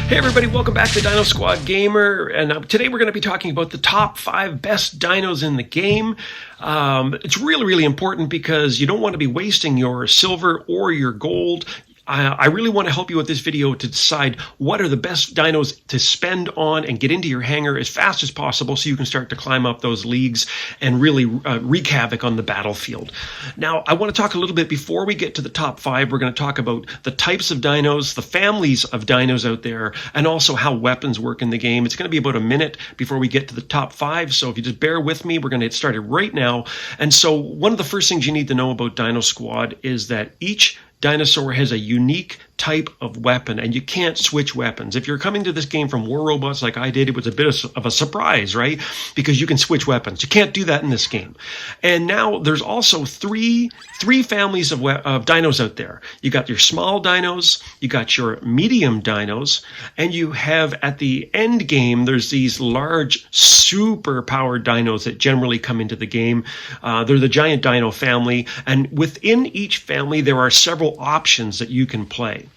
Hey everybody, welcome back to Dino Squad Gamer, and today we're going to be talking about the top 5 best dinos in the game. It's really important because you don't want to be wasting your silver or your gold. I really want to help you with this video to decide what are the best dinos to spend on and get into your hangar as fast as possible so you can start to climb up those leagues and really wreak havoc on the battlefield. Now, I want to talk a little bit before we get to the top 5. We're going to talk about the types of dinos, the families of dinos out there, and also how weapons work in the game. It's going to be about a minute before we get to the top 5, so if you just bear with me, we're going to get started right now. And so one of the first things you need to know about Dino Squad is that each Dinosaur has a unique type of weapon, and you can't switch weapons. If you're coming to this game from War Robots like I did, it was a bit of a surprise, right? Because you can switch weapons. You can't do that in this game. And now there's also three families of dinos out there. You got your small dinos, you got your medium dinos, and you have at the end game, there's these large, super powered dinos that generally come into the game. They're the giant dino family, and within each family, there are several options that you can play.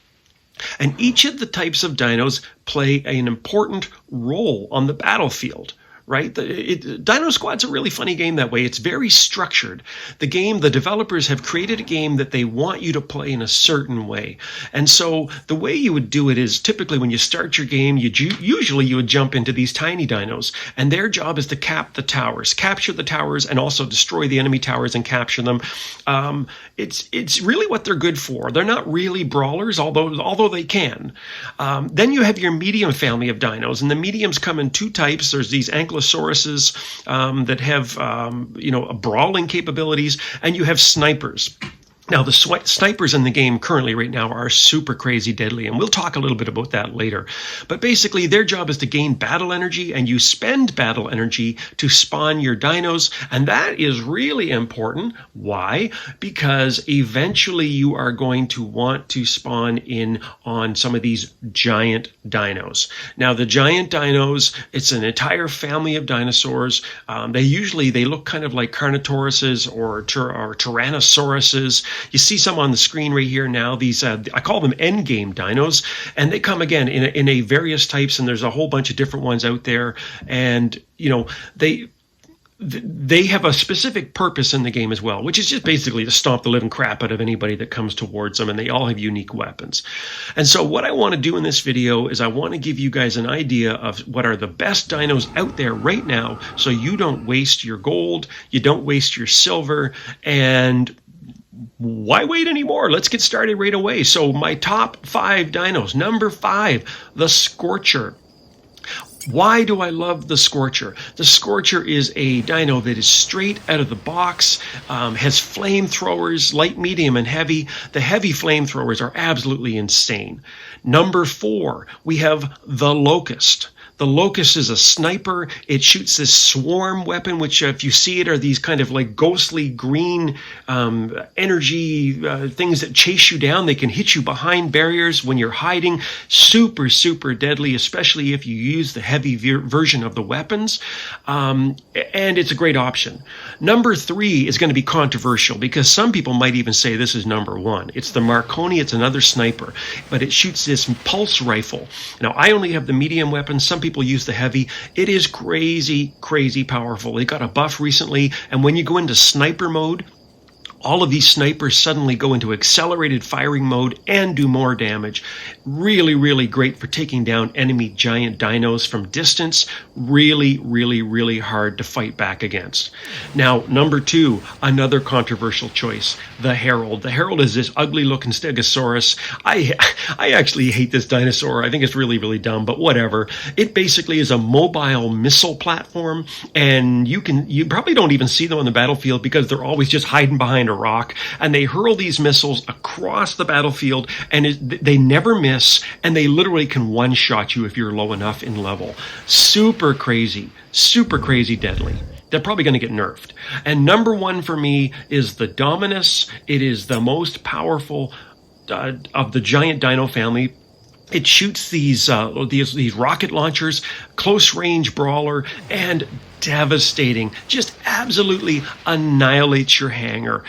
And each of the types of dinos play an important role on the battlefield, right? Dino Squad's a really funny game that way. It's very structured. The developers have created a game that they want you to play in a certain way. And so the way you would do it is typically when you start your game, usually you would jump into these tiny dinos, and their job is to capture the towers, and also destroy the enemy towers and capture them. It's really what they're good for. They're not really brawlers, although they can. Then you have your medium family of dinos, and the mediums come in 2 types. There's these ankylosauruses that have brawling capabilities, and you have snipers. Now, the snipers in the game currently right now are super crazy deadly, and we'll talk a little bit about that later. But basically, their job is to gain battle energy, and you spend battle energy to spawn your dinos, and that is really important. Why? Because eventually you are going to want to spawn in on some of these giant dinos. Now, the giant dinos, it's an entire family of dinosaurs. They look kind of like Carnotauruses or Tyrannosauruses. You see some on the screen right here now. These I call them endgame dinos, and they come again in a various types, and there's a whole bunch of different ones out there. And they have a specific purpose in the game as well, which is just basically to stomp the living crap out of anybody that comes towards them, and they all have unique weapons. And so what I want to do in this video is I want to give you guys an idea of what are the best dinos out there right now, so you don't waste your gold, you don't waste your silver, and why wait anymore? Let's get started right away. So my top 5 dinos. Number 5, the Scorcher. Why do I love the Scorcher? The Scorcher is a dino that is straight out of the box, has flamethrowers, light, medium, and heavy. The heavy flamethrowers are absolutely insane. Number 4, we have the Locust. The Locust is a sniper. It shoots this swarm weapon, which if you see it are these kind of like ghostly green energy things that chase you down. They can hit you behind barriers when you're hiding. Super, super deadly, especially if you use the heavy version of the weapons. And it's a great option. Number 3 is going to be controversial because some people might even say this is number 1. It's the Marconi. It's another sniper, but it shoots this pulse rifle. Now, I only have the medium weapon. Some people use the heavy. It is crazy powerful. They got a buff recently, and when you go into sniper mode, all of these snipers suddenly go into accelerated firing mode and do more damage. Really great for taking down enemy giant dinos from distance. Really hard to fight back against. Now, number 2, another controversial choice, the Herald. The Herald is this ugly looking Stegosaurus. I actually hate this dinosaur. I think it's really dumb, but whatever. It basically is a mobile missile platform, and you probably don't even see them on the battlefield because they're always just hiding behind a rock, and they hurl these missiles across the battlefield, and they never miss, and they literally can one-shot you if you're low enough in level. Super crazy deadly. They're probably going to get nerfed. And number 1 for me is the Dominus. It is the most powerful of the giant dino family. It shoots these rocket launchers, close range brawler, and devastating, just absolutely annihilates your hangar.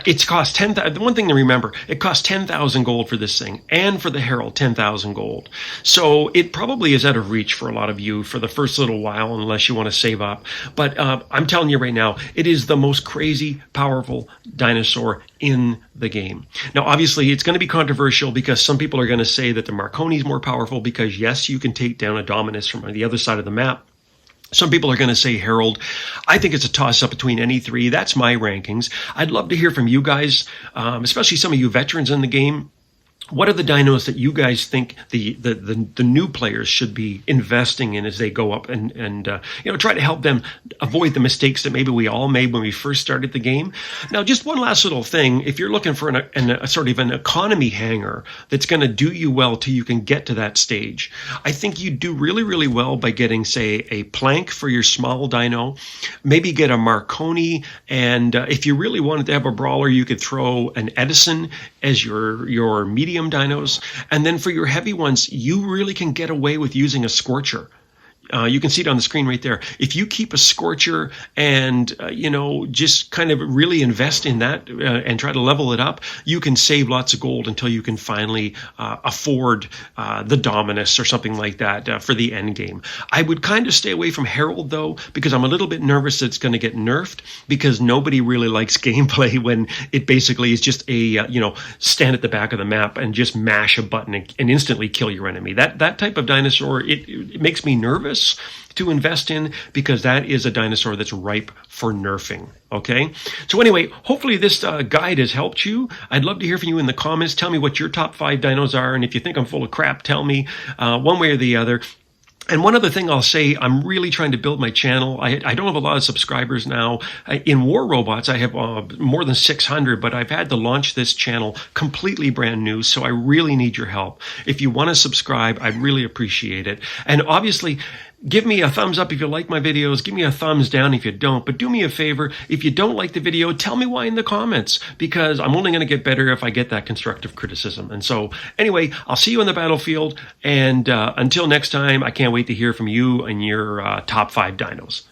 It's cost 10,000. The one thing to remember, it cost 10,000 gold for this thing, and for the Herald 10,000 gold. So it probably is out of reach for a lot of you for the first little while, unless you want to save up. But I'm telling you right now, it is the most crazy powerful dinosaur in the game. Now, obviously, it's going to be controversial because some people are going to say that the Marconi is more powerful because, yes, you can take down a Dominus from the other side of the map. Some people are going to say Herald. I think it's a toss-up between any three. That's my rankings. I'd love to hear from you guys, especially some of you veterans in the game. What are the dinos that you guys think the new players should be investing in as they go up and try to help them avoid the mistakes that maybe we all made when we first started the game? Now, just one last little thing. If you're looking for a sort of an economy hangar that's going to do you well till you can get to that stage, I think you do really, really well by getting, say, a plank for your small dino, maybe get a Marconi, and if you really wanted to have a brawler, you could throw an Edison as your medium dinos. And then for your heavy ones, you really can get away with using a Scorcher. You can see it on the screen right there. If you keep a Scorcher and, just kind of really invest in that and try to level it up, you can save lots of gold until you can finally afford the Dominus or something like that for the end game. I would kind of stay away from Herald, though, because I'm a little bit nervous that it's going to get nerfed, because nobody really likes gameplay when it basically is just a, stand at the back of the map and just mash a button and instantly kill your enemy. That type of dinosaur, it makes me nervous to invest in, because that is a dinosaur that's ripe for nerfing. Okay, so anyway, hopefully this guide has helped you. I'd love to hear from you in the comments. Tell me what your top 5 dinos are, and if you think I'm full of crap, tell me one way or the other. And one other thing I'll say, I'm really trying to build my channel. I don't have a lot of subscribers now. In War Robots, I have more than 600, but I've had to launch this channel completely brand new, so I really need your help. If you want to subscribe, I'd really appreciate it. And obviously, give me a thumbs up if you like my videos. Give me a thumbs down if you don't. But do me a favor, if you don't like the video, tell me why in the comments, because I'm only going to get better if I get that constructive criticism. And so, anyway, I'll see you on the battlefield. And until next time, I can't wait to hear from you and your top 5 dinos.